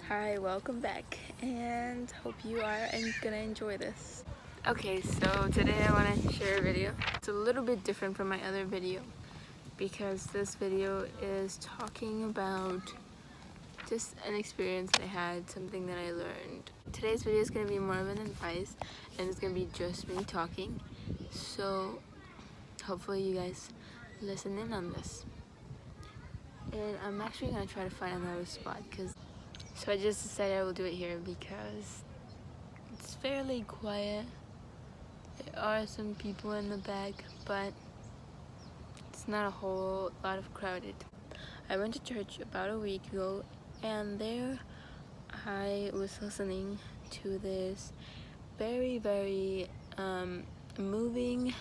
Hi, welcome back, and hope you are gonna enjoy this. Okay, so today I want to share a video. It's a little bit different from my other video because this video is talking about just an experience I had, something that I learned. Today's video is gonna be more of an advice, and it's gonna be just me talking. So hopefully you guys listen in on this. And I'm actually gonna try to find another spot so I just decided I will do it here because it's fairly quiet. There are some people in the back, but it's not a whole lot of crowded. I went to church about a week ago, and there I was listening to this very moving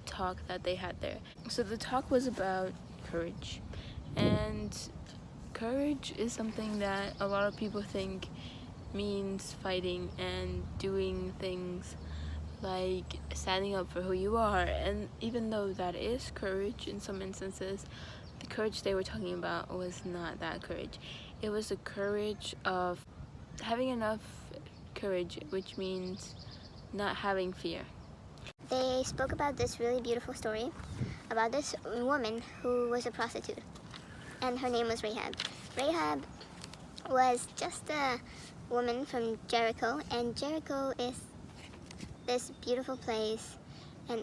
talk that they had there. So the talk was about courage, and courage is something that a lot of people think means fighting and doing things like standing up for who you are. And even though that is courage in some instances, the courage they were talking about was not that courage. It was the courage of having enough courage, which means not having fear. They spoke about this really beautiful story about this woman who was a prostitute, and her name was Rahab. Rahab was just a woman from Jericho, and Jericho is this beautiful place, and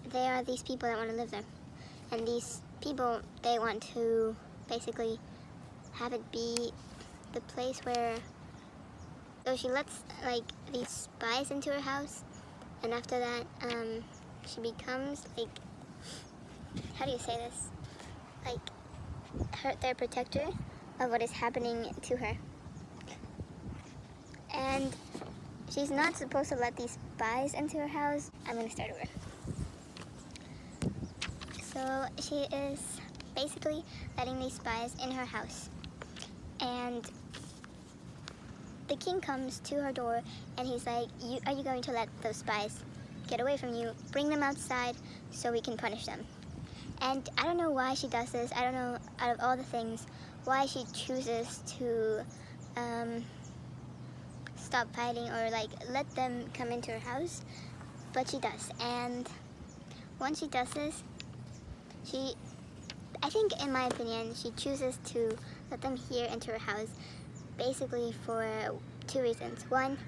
there are these people that want to live there. And these people, they want to basically have it be the place where, so she lets like these spies into her house, and after that, she becomes like, how do you say this? Like their protector of what is happening to her. And she's not supposed to let these spies into her house. I'm gonna start over. So she is basically letting these spies in her house. And the king comes to her door and he's like, are you going to let those spies get away from you? Bring them outside so we can punish them. And I don't know why she does this. I don't know, out of all the things, why she chooses to stop fighting or like let them come into her house, but she does. And once she does this, I think in my opinion, she chooses to let them here into her house basically for two reasons. One,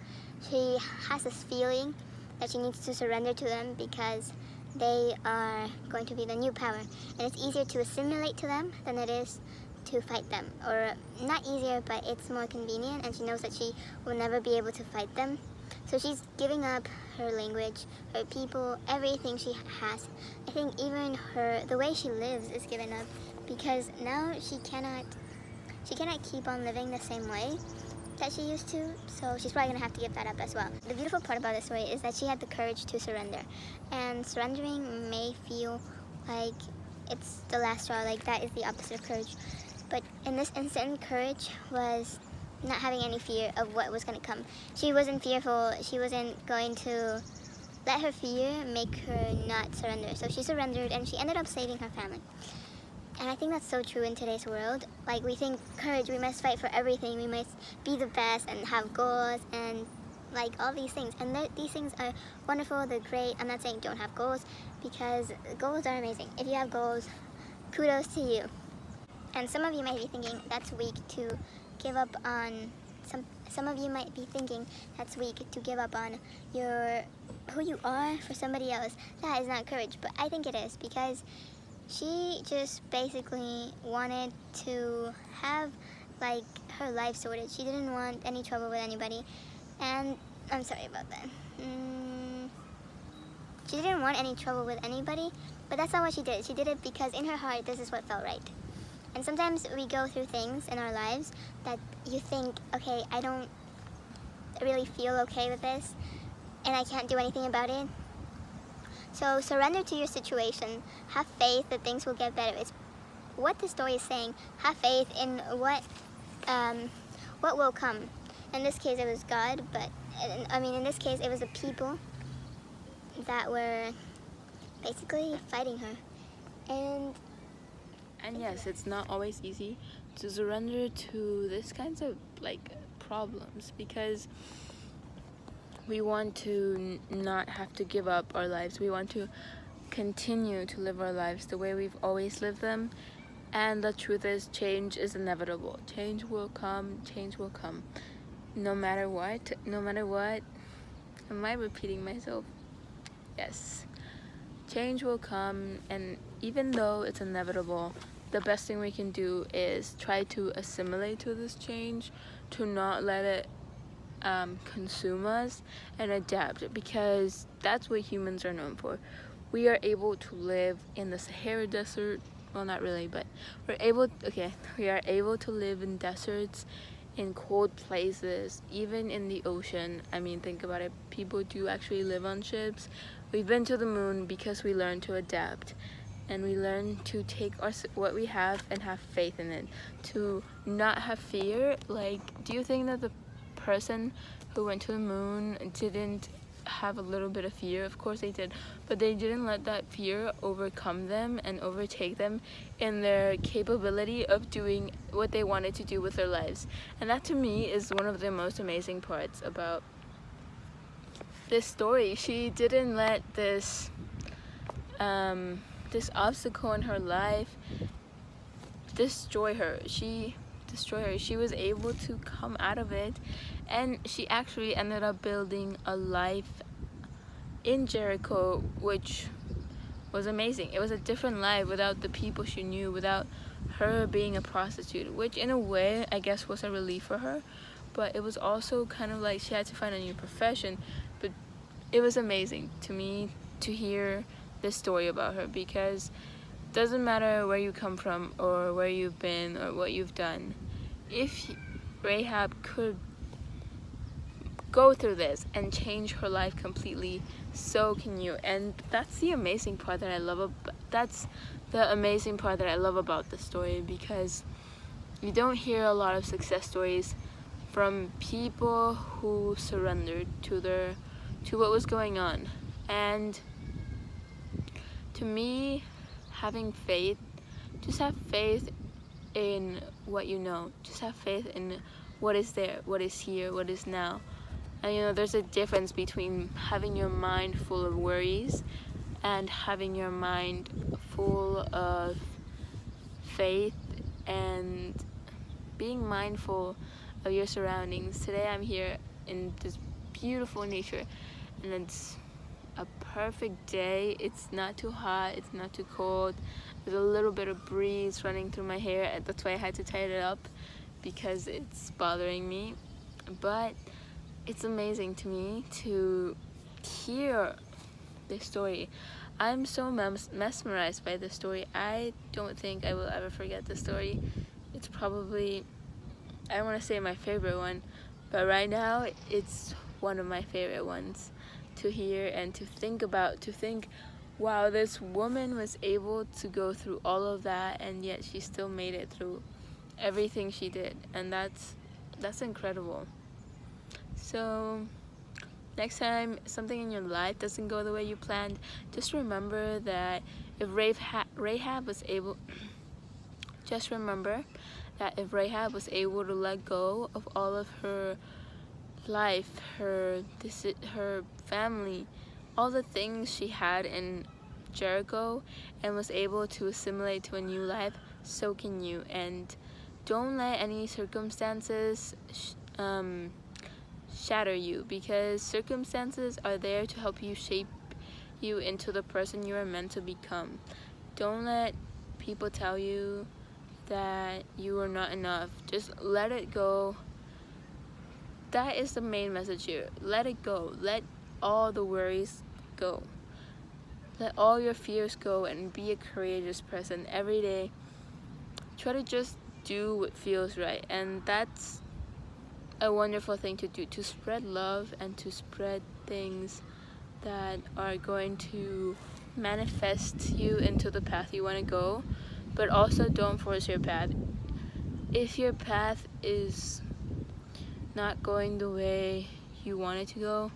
she has this feeling that she needs to surrender to them because they are going to be the new power, and it's easier to assimilate to them than it is to fight them. Or not easier, but it's more convenient, and she knows that she will never be able to fight them. So she's giving up her language, her people, everything she has. I think even the way she lives is given up, because now she cannot keep on living the same way that she used to, so she's probably gonna have to give that up as well. The beautiful part about this story is that she had the courage to surrender, and surrendering may feel like it's the last straw, like that is the opposite of courage. But in this instant, courage was not having any fear of what was going to come. She wasn't fearful. She wasn't going to let her fear make her not surrender. So she surrendered, and she ended up saving her family. And I think that's so true in today's world. Like, we think courage, we must fight for everything. We must be the best and have goals and like all these things. And these things are wonderful, they're great. I'm not saying don't have goals, because goals are amazing. If you have goals, kudos to you. And some of you might be thinking that's weak to give up on some of you might be thinking that's weak to give up on who you are for somebody else. That is not courage, but I think it is, because she just basically wanted to have like her life sorted. She didn't want any trouble with anybody, and I'm sorry about that. She didn't want any trouble with anybody, but that's not what she did. She did it because in her heart this is what felt right. And sometimes we go through things in our lives that you think, okay, I don't really feel okay with this, and I can't do anything about it. So surrender to your situation. Have faith that things will get better. It's what the story is saying. Have faith in what will come. In this case, it was God, but in this case, it was the people that were basically fighting her. And yes, it's not always easy to surrender to this kinds of like problems, because we want to not have to give up our lives. We want to continue to live our lives the way we've always lived them. And the truth is, change is inevitable. Change will come, change will come. No matter what, no matter what. Am I repeating myself? Yes. Change will come, and even though it's inevitable, the best thing we can do is try to assimilate to this change, to not let it consume us, and adapt, because that's what humans are known for. We are able to live in the Sahara Desert. Well, not really, but we are able to live in deserts, in cold places, even in the ocean. I mean, think about it. People do actually live on ships. We've been to the moon because we learned to adapt, and we learn to take what we have and have faith in it, to not have fear. Like, do you think that the person who went to the moon didn't have a little bit of fear? Of course they did, but they didn't let that fear overcome them and overtake them in their capability of doing what they wanted to do with their lives. And that, to me, is one of the most amazing parts about this story. She didn't let this obstacle in her life destroy her. She was able to come out of it, and she actually ended up building a life in Jericho, which was amazing. It was a different life without the people she knew, without her being a prostitute, which in a way I guess was a relief for her, but it was also kind of like she had to find a new profession. But it was amazing to me to hear this story about her, because it doesn't matter where you come from or where you've been or what you've done. If Rahab could go through this and change her life completely, so can you. And that's the amazing part that I love about the story, because you don't hear a lot of success stories from people who surrendered to what was going on. And to me, having faith, just have faith in what you know. Just have faith in what is there, what is here, what is now. And there's a difference between having your mind full of worries and having your mind full of faith and being mindful of your surroundings. Today I'm here in this beautiful nature, and it's a perfect day. It's not too hot, it's not too cold. There's a little bit of breeze running through my hair, and that's why I had to tie it up, because it's bothering me. But it's amazing to me to hear this story. I'm so mesmerized by this story. I don't think I will ever forget this story. It's probably, I don't want to say my favorite one, but right now it's one of my favorite ones to hear and to think about, wow, this woman was able to go through all of that, and yet she still made it through everything she did. And that's incredible. So next time something in your life doesn't go the way you planned, just remember that if Rahab was able to let go of all of her life, her family, all the things she had in Jericho, and was able to assimilate to a new life, so can you. And don't let any circumstances shatter you, because circumstances are there to help you shape you into the person you are meant to become. Don't let people tell you that you are not enough. Just let it go. That is the main message here. Let it go. Let all the worries go. Let all your fears go and be a courageous person every day. Try to just do what feels right, and that's a wonderful thing to do, to spread love and to spread things that are going to manifest you into the path you want to go. But also don't force your path. If your path is not going the way you want it to go,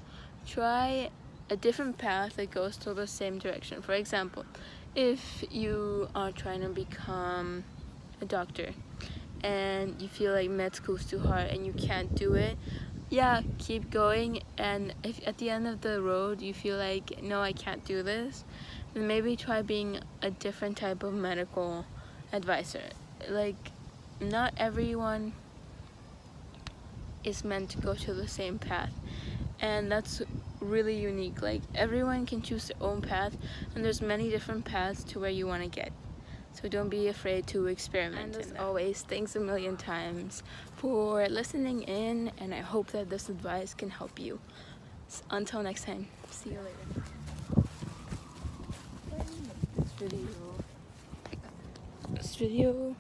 try a different path that goes to the same direction. For example, if you are trying to become a doctor, and you feel like med school's too hard and you can't do it, yeah, keep going. And if at the end of the road you feel like, no, I can't do this, then maybe try being a different type of medical advisor. Like, not everyone is meant to go to the same path, and that's really unique. Like, everyone can choose their own path, and there's many different paths to where you want to get. So don't be afraid to experiment. And as always, thanks a million times for listening in, and I hope that this advice can help you. Until next time, see you later. This video